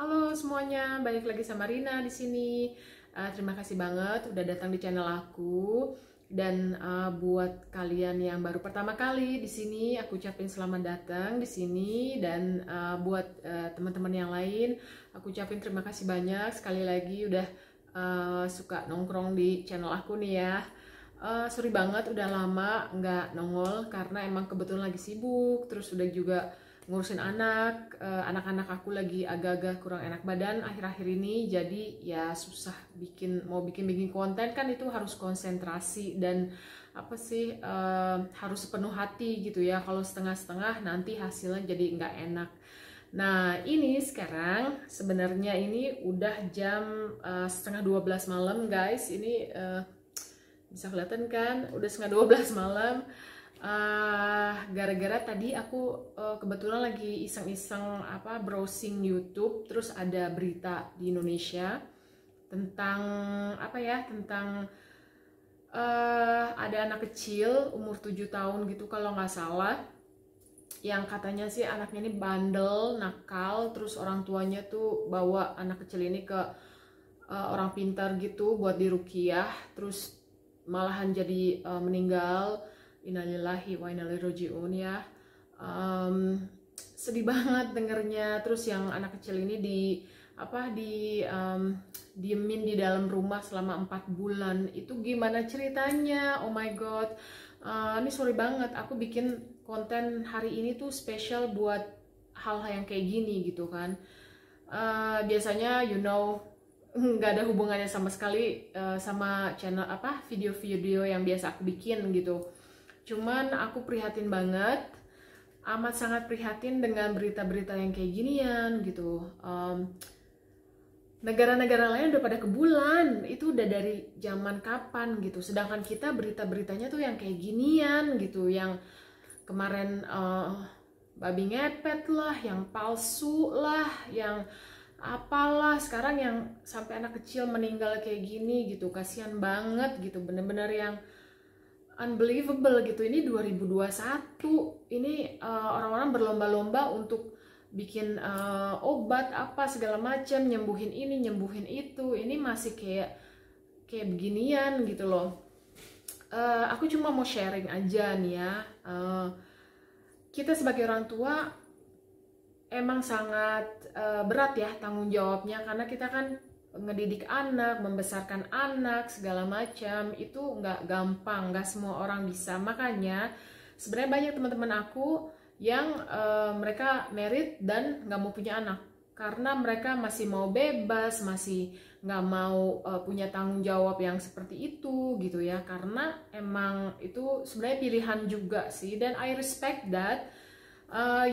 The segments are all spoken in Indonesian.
Halo semuanya, balik lagi sama Rina di sini. Terima kasih banget udah datang di channel aku. Dan buat kalian yang baru pertama kali di sini, aku ucapin selamat datang di sini. Dan buat teman-teman yang lain, aku ucapin terima kasih banyak sekali lagi udah suka nongkrong di channel aku nih ya. Sorry banget udah lama nggak nongol karena emang kebetulan lagi sibuk, terus udah juga ngurusin anak-anak aku lagi agak-agak kurang enak badan akhir-akhir ini, jadi ya susah mau bikin konten kan itu harus konsentrasi dan apa sih harus sepenuh hati gitu ya. Kalau setengah-setengah nanti hasilnya jadi nggak enak. Nah ini sekarang sebenarnya ini udah jam setengah 12 malam guys. Ini bisa kelihatan kan udah setengah 12 malam. Gara-gara tadi aku kebetulan lagi iseng-iseng browsing YouTube, terus ada berita di Indonesia tentang tentang ada anak kecil umur 7 tahun gitu kalau nggak salah, yang katanya sih anaknya ini bandel, nakal, terus orang tuanya tuh bawa anak kecil ini ke orang pintar gitu buat diruqyah, terus malahan jadi meninggal. Innalillahi wa inna ilaihi raji'un ya. Sedih banget dengernya. Terus yang anak kecil ini diemin di dalam rumah selama 4 bulan. Itu gimana ceritanya? Oh my god. Ini sorry banget, aku bikin konten hari ini tuh spesial buat hal-hal yang kayak gini gitu kan. Biasanya nggak ada hubungannya sama sekali sama channel video-video yang biasa aku bikin gitu. Cuman aku prihatin banget, amat sangat prihatin dengan berita-berita yang kayak ginian gitu. Negara-negara lain udah pada ke bulan, itu udah dari zaman kapan gitu. Sedangkan kita berita-beritanya tuh yang kayak ginian gitu, yang kemarin babi ngepet lah, yang palsu lah, yang apalah. Sekarang yang sampai anak kecil meninggal kayak gini gitu, kasihan banget gitu, bener-bener yang unbelievable gitu. Ini 2021, ini orang-orang berlomba-lomba untuk bikin obat apa segala macam, nyembuhin ini nyembuhin itu. Ini masih kayak beginian gitu loh. Aku cuma mau sharing aja nih ya. Kita sebagai orang tua emang sangat berat ya tanggung jawabnya, karena kita kan ngedidik anak, membesarkan anak, segala macam, itu nggak gampang, nggak semua orang bisa. Makanya sebenarnya banyak teman-teman aku yang mereka married dan nggak mau punya anak, karena mereka masih mau bebas, masih nggak mau punya tanggung jawab yang seperti itu gitu ya. Karena emang itu sebenarnya pilihan juga sih, dan I respect that.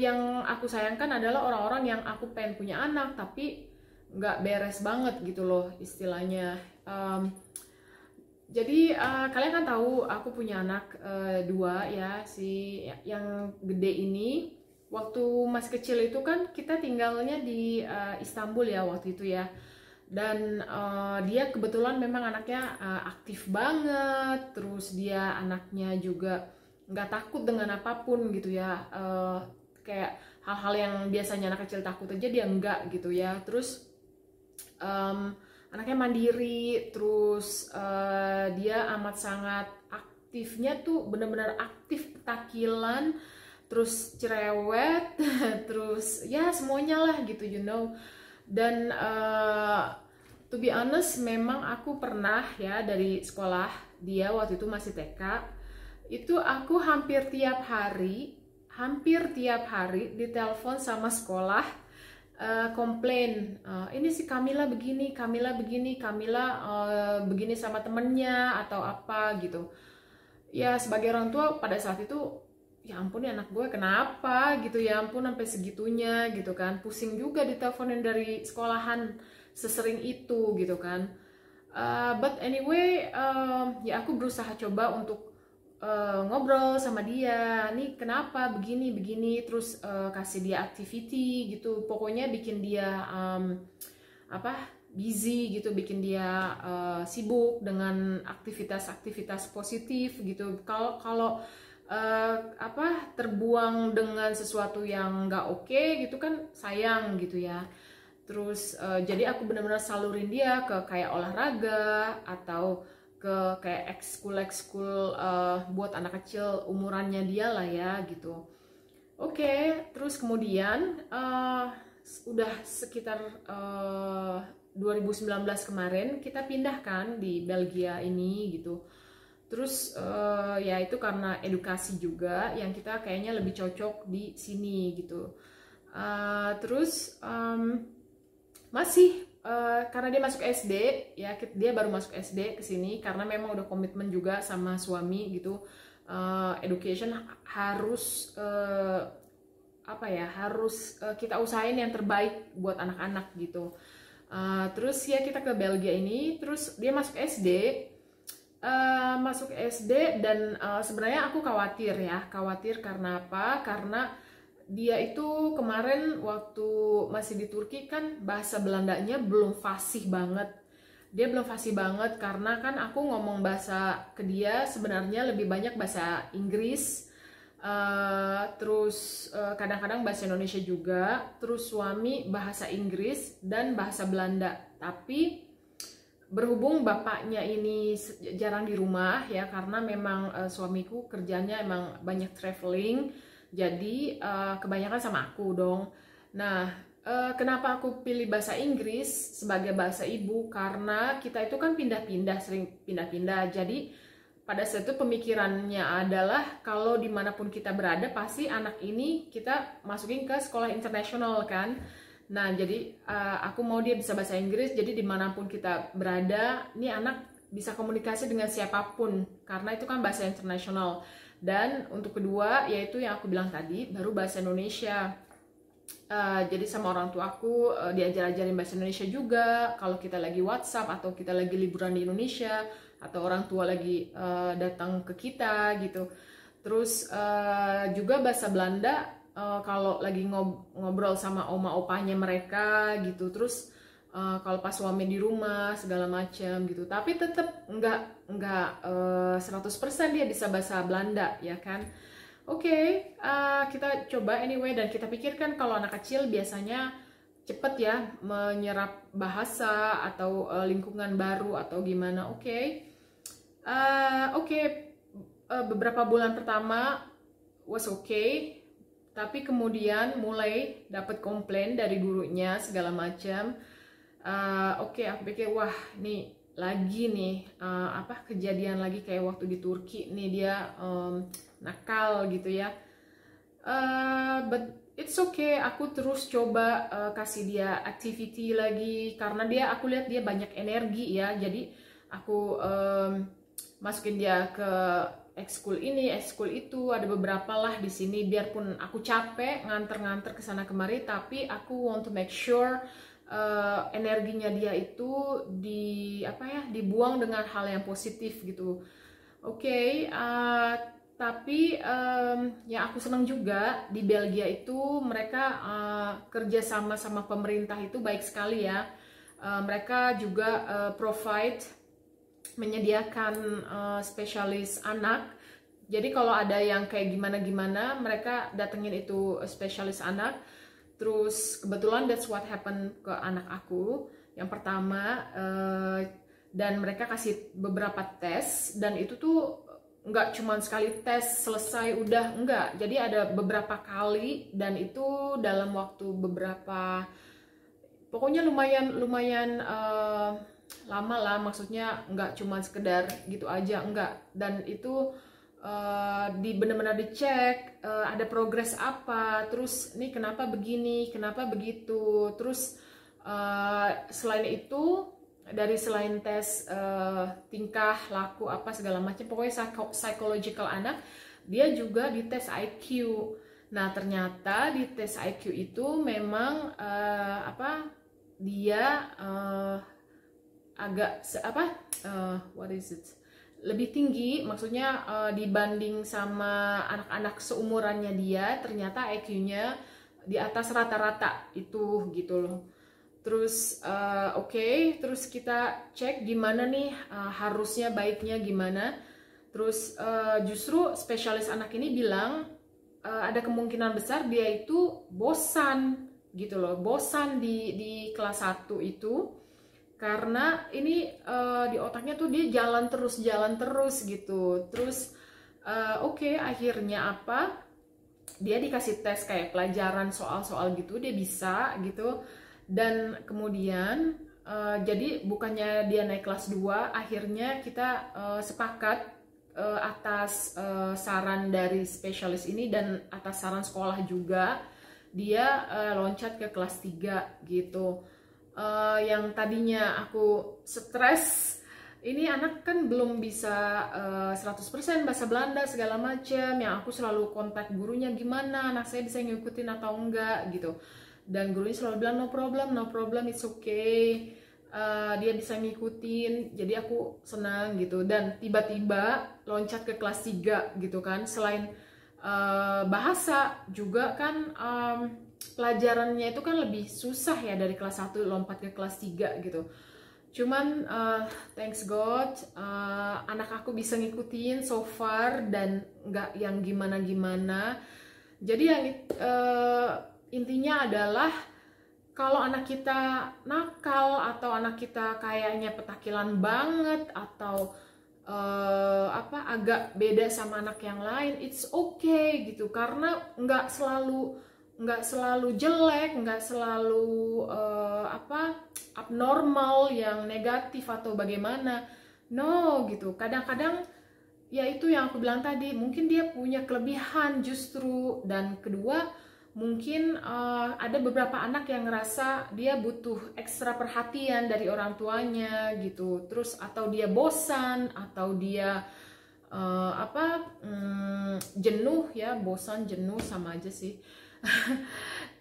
Yang aku sayangkan adalah orang-orang yang aku pengen punya anak tapi nggak beres banget gitu loh istilahnya. Jadi kalian kan tahu aku punya anak 2 ya, si yang gede ini. Waktu masih kecil itu kan kita tinggalnya di Istanbul ya waktu itu ya, dan dia kebetulan memang anaknya aktif banget, terus dia anaknya juga nggak takut dengan apapun gitu ya. Kayak hal-hal yang biasanya anak kecil takut aja dia enggak gitu ya. Terus anaknya mandiri, terus dia amat sangat aktifnya tuh bener-bener aktif, petakilan, terus cerewet, terus ya semuanya lah gitu Dan to be honest, memang aku pernah ya dari sekolah dia waktu itu masih TK, itu aku hampir tiap hari ditelepon sama sekolah, komplain, ini si Kamila begini, Kamila begini sama temennya atau apa gitu. Ya sebagai orang tua pada saat itu, ya ampun ya anak gue kenapa gitu, ya ampun sampai segitunya gitu kan. Pusing juga diteleponin dari sekolahan sesering itu gitu kan. But anyway, ya aku berusaha coba untuk ngobrol sama dia, nih kenapa begini, terus kasih dia activity gitu, pokoknya bikin dia busy gitu, bikin dia sibuk dengan aktivitas-aktivitas positif gitu. Kalau terbuang dengan sesuatu yang nggak oke gitu kan sayang gitu ya. Terus jadi aku benar-benar salurin dia ke kayak olahraga atau ke kayak ekskul buat anak kecil umurannya dia lah ya gitu. Oke, terus kemudian udah sekitar 2019 kemarin kita pindahkan di Belgia ini gitu. Terus ya itu karena edukasi juga yang kita kayaknya lebih cocok di sini gitu. Terus masih karena dia masuk SD ya, dia baru masuk SD ke sini karena memang udah komitmen juga sama suami gitu. Education harus harus kita usahain yang terbaik buat anak-anak gitu. Terus ya kita ke Belgia ini, terus dia masuk SD. Dan sebenarnya aku khawatir karena apa? Karena dia itu kemarin waktu masih di Turki kan bahasa Belandanya belum fasih banget. Dia belum fasih banget karena kan aku ngomong bahasa ke dia sebenarnya lebih banyak bahasa Inggris, terus kadang-kadang bahasa Indonesia juga, terus suami bahasa Inggris dan bahasa Belanda. Tapi berhubung bapaknya ini jarang di rumah ya, karena memang suamiku kerjanya emang banyak traveling, jadi kebanyakan sama aku dong. Nah, kenapa aku pilih bahasa Inggris sebagai bahasa ibu? Karena kita itu kan sering pindah-pindah. Jadi pada saat itu pemikirannya adalah kalau dimanapun kita berada, pasti anak ini kita masukin ke sekolah internasional kan. Nah, jadi aku mau dia bisa bahasa Inggris, jadi dimanapun kita berada, ini anak bisa komunikasi dengan siapapun, karena itu kan bahasa internasional. Dan untuk kedua, yaitu yang aku bilang tadi, baru bahasa Indonesia. Jadi sama orang tua aku diajar-ajarin bahasa Indonesia juga, kalau kita lagi WhatsApp, atau kita lagi liburan di Indonesia, atau orang tua lagi datang ke kita gitu. Terus juga bahasa Belanda, kalau lagi ngobrol sama oma opanya mereka gitu. Terus kalau pas suami di rumah segala macam gitu. Tapi tetap nggak 100% dia bisa bahasa Belanda ya kan. Oke, kita coba anyway, dan kita pikirkan kalau anak kecil biasanya cepet ya menyerap bahasa atau lingkungan baru atau gimana. Oke. Beberapa bulan pertama was okay. Tapi kemudian mulai dapat komplain dari gurunya segala macam. Oke, aku pikir wah nih lagi nih kejadian lagi kayak waktu di Turki nih, dia nakal gitu ya. But it's okay, aku terus coba kasih dia activity lagi karena aku lihat dia banyak energi ya. Jadi aku masukin dia ke ekskul ini, ekskul itu, ada beberapa lah di sini. Biarpun aku capek nganter-nganter ke sana kemari, tapi aku want to make sure energinya dia itu dibuang dengan hal yang positif gitu. Oke, tapi yang aku senang juga di Belgia itu mereka kerja sama pemerintah itu baik sekali ya. Mereka juga menyediakan spesialis anak. Jadi kalau ada yang kayak gimana-gimana, mereka datengin itu spesialis anak. Terus kebetulan that's what happened ke anak aku yang pertama, dan mereka kasih beberapa tes, dan itu tuh nggak cuma sekali tes selesai udah, enggak. Jadi ada beberapa kali, dan itu dalam waktu pokoknya lumayan lama lah, maksudnya nggak cuma sekedar gitu aja, enggak. Dan itu benar-benar dicek ada progres apa, terus nih kenapa begini, kenapa begitu. Terus selain itu, selain tes tingkah laku apa segala macam, pokoknya psychological anak, dia juga dites IQ. Nah ternyata di tes IQ itu memang dia agak lebih tinggi, maksudnya dibanding sama anak-anak seumurannya dia, ternyata IQ-nya di atas rata-rata itu gitu loh. Terus terus kita cek gimana nih harusnya baiknya gimana. Terus justru spesialis anak ini bilang ada kemungkinan besar dia itu bosan gitu loh, bosan di kelas 1 itu karena ini di otaknya tuh dia jalan terus gitu. Terus oke, akhirnya apa, dia dikasih tes kayak pelajaran soal-soal gitu, dia bisa gitu. Dan kemudian jadi bukannya dia naik kelas 2, akhirnya kita sepakat atas saran dari spesialis ini dan atas saran sekolah juga, dia loncat ke kelas 3 gitu. Yang tadinya aku stres, ini anak kan belum bisa 100% bahasa Belanda segala macam, yang aku selalu kontak gurunya, gimana anak saya bisa ngikutin atau enggak gitu. Dan gurunya selalu bilang no problem, it's okay. Dia bisa ngikutin, jadi aku senang gitu. Dan tiba-tiba loncat ke kelas 3 gitu kan. Selain bahasa juga kan pelajarannya itu kan lebih susah ya, dari kelas 1 lompat ke kelas 3 gitu. Cuman thanks God, anak aku bisa ngikutin so far dan nggak yang gimana-gimana. Jadi yang intinya adalah kalau anak kita nakal atau anak kita kayaknya petakilan banget atau agak beda sama anak yang lain, it's okay gitu, karena nggak selalu jelek, nggak selalu abnormal yang negatif atau bagaimana, no gitu. Kadang-kadang ya itu yang aku bilang tadi, mungkin dia punya kelebihan justru. Dan kedua, mungkin ada beberapa anak yang ngerasa dia butuh ekstra perhatian dari orang tuanya gitu. Terus atau dia bosan, atau dia jenuh ya, bosan jenuh sama aja sih.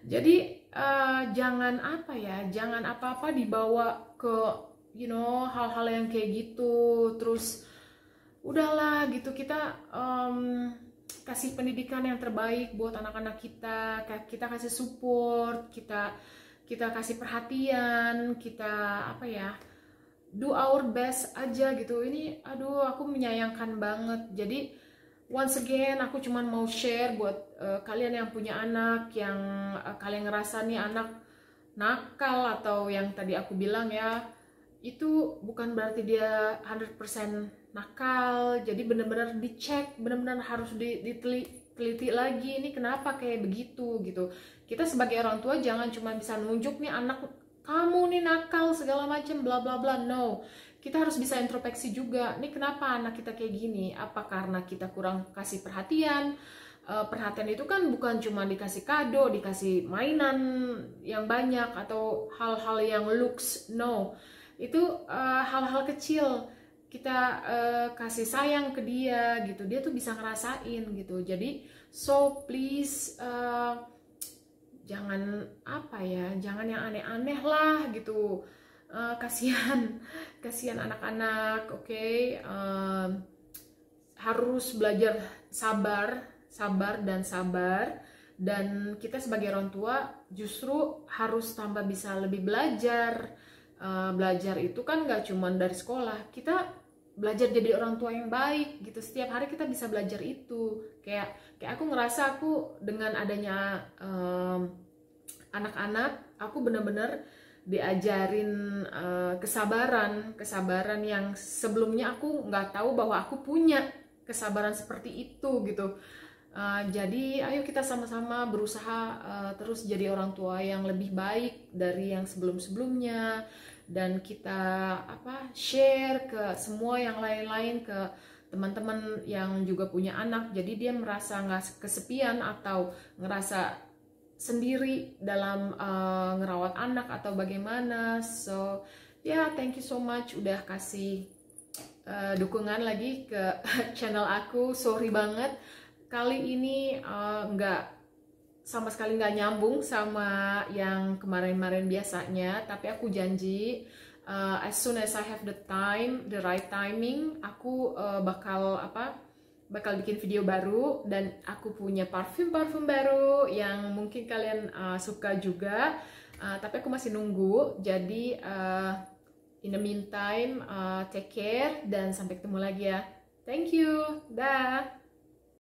Jadi jangan apa-apa dibawa ke hal-hal yang kayak gitu. Terus udahlah gitu, kita kasih pendidikan yang terbaik buat anak-anak kita kasih support, kita kasih perhatian, kita do our best aja gitu. Ini aku menyayangkan banget. Jadi once again, aku cuman mau share buat kalian yang punya anak, yang kalian ngerasa nih anak nakal atau yang tadi aku bilang ya, itu bukan berarti dia 100% nakal. Jadi benar-benar dicek, benar-benar harus diteliti lagi, ini kenapa kayak begitu gitu. Kita sebagai orang tua jangan cuma bisa nunjuk nih anak kamu nih nakal segala macam bla bla bla, no. Kita harus bisa introspeksi juga, nih kenapa anak kita kayak gini, apa karena kita kurang kasih perhatian. Perhatian itu kan bukan cuma dikasih kado, dikasih mainan yang banyak atau hal-hal yang looks, no. Itu hal-hal kecil, kita kasih sayang ke dia gitu, dia tuh bisa ngerasain gitu. Jadi so please jangan jangan yang aneh-aneh lah gitu. Kasihan anak-anak, oke? Harus belajar sabar dan kita sebagai orang tua justru harus tambah bisa lebih belajar. Belajar itu kan nggak cuma dari sekolah, kita belajar jadi orang tua yang baik gitu. Setiap hari kita bisa belajar itu. Kayak aku ngerasa aku dengan adanya anak-anak, aku bener-bener diajarin kesabaran yang sebelumnya aku nggak tahu bahwa aku punya kesabaran seperti itu gitu. Jadi ayo kita sama-sama berusaha terus jadi orang tua yang lebih baik dari yang sebelum-sebelumnya, dan kita share ke semua yang lain-lain, ke teman-teman yang juga punya anak, jadi dia merasa nggak kesepian atau ngerasa sendiri dalam ngerawat anak atau bagaimana. So thank you so much udah kasih dukungan lagi ke channel aku. Sorry banget kali ini sama sekali nggak nyambung sama yang kemarin-kemarin biasanya, tapi aku janji as soon as I have the right timing, aku bakal bikin video baru. Dan aku punya parfum baru yang mungkin kalian suka juga, tapi aku masih nunggu. Jadi in the meantime, take care dan sampai ketemu lagi ya. Thank you, dah.